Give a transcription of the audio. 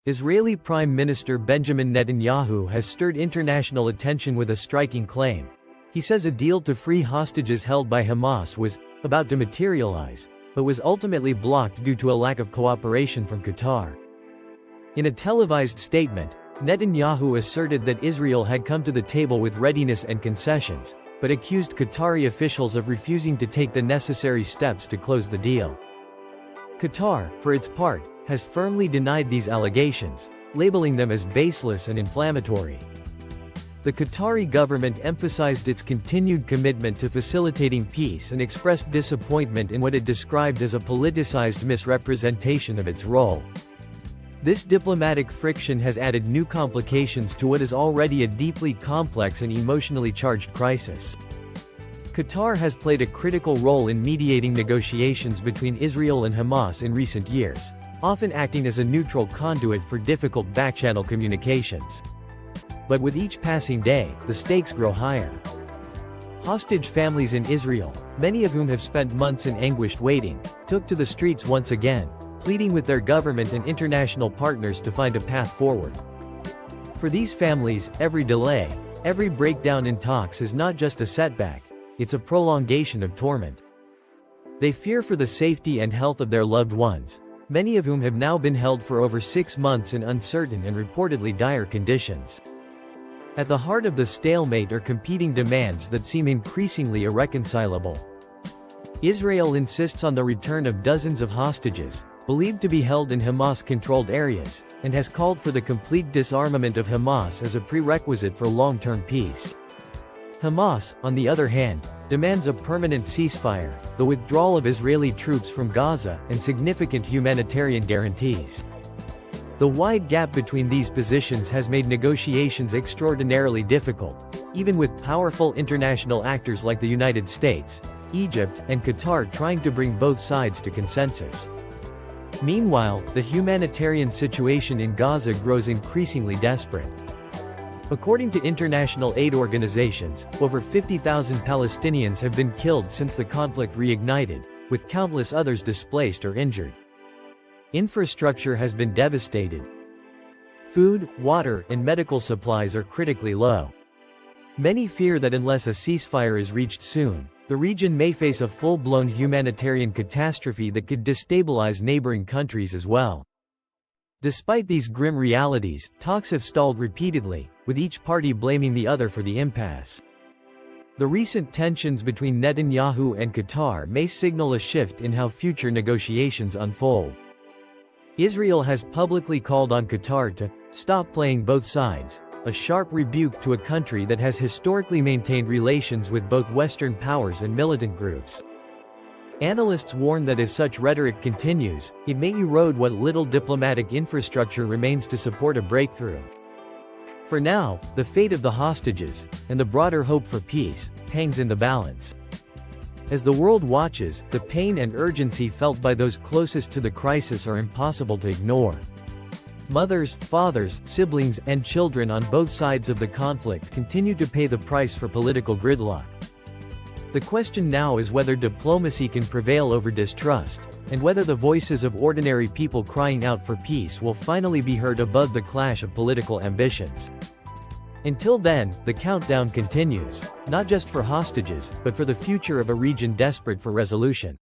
Israeli Prime Minister Benjamin Netanyahu has stirred international attention with a striking claim. He says a deal to free hostages held by Hamas was about to materialize, but was ultimately blocked due to a lack of cooperation from Qatar. In a televised statement, Netanyahu asserted that Israel had come to the table with readiness and concessions, but accused Qatari officials of refusing to take the necessary steps to close the deal. Qatar, for its part, has firmly denied these allegations, labeling them as baseless and inflammatory. The Qatari government emphasized its continued commitment to facilitating peace and expressed disappointment in what it described as a politicized misrepresentation of its role. This diplomatic friction has added new complications to what is already a deeply complex and emotionally charged crisis. Qatar has played a critical role in mediating negotiations between Israel and Hamas in recent years, often acting as a neutral conduit for difficult back-channel communications. But with each passing day, the stakes grow higher. Hostage families in Israel, many of whom have spent months in anguished waiting, took to the streets once again, pleading with their government and international partners to find a path forward. For these families, every delay, every breakdown in talks is not just a setback, it's a prolongation of torment. They fear for the safety and health of their loved ones, many of whom have now been held for over 6 months in uncertain and reportedly dire conditions. At the heart of the stalemate are competing demands that seem increasingly irreconcilable. Israel insists on the return of dozens of hostages, believed to be held in Hamas-controlled areas, and has called for the complete disarmament of Hamas as a prerequisite for long-term peace. Hamas, on the other hand, demands a permanent ceasefire, the withdrawal of Israeli troops from Gaza, and significant humanitarian guarantees. The wide gap between these positions has made negotiations extraordinarily difficult, even with powerful international actors like the United States, Egypt, and Qatar trying to bring both sides to consensus. Meanwhile, the humanitarian situation in Gaza grows increasingly desperate. According to international aid organizations, over 50,000 Palestinians have been killed since the conflict reignited, with countless others displaced or injured. Infrastructure has been devastated. Food, water, and medical supplies are critically low. Many fear that unless a ceasefire is reached soon, the region may face a full-blown humanitarian catastrophe that could destabilize neighboring countries as well. Despite these grim realities, talks have stalled repeatedly, with each party blaming the other for the impasse. The recent tensions between Netanyahu and Qatar may signal a shift in how future negotiations unfold. Israel has publicly called on Qatar to stop playing both sides, a sharp rebuke to a country that has historically maintained relations with both Western powers and militant groups. Analysts warn that if such rhetoric continues, it may erode what little diplomatic infrastructure remains to support a breakthrough. For now, the fate of the hostages, and the broader hope for peace, hangs in the balance. As the world watches, the pain and urgency felt by those closest to the crisis are impossible to ignore. Mothers, fathers, siblings, and children on both sides of the conflict continue to pay the price for political gridlock. The question now is whether diplomacy can prevail over distrust, and whether the voices of ordinary people crying out for peace will finally be heard above the clash of political ambitions. Until then, the countdown continues, not just for hostages, but for the future of a region desperate for resolution.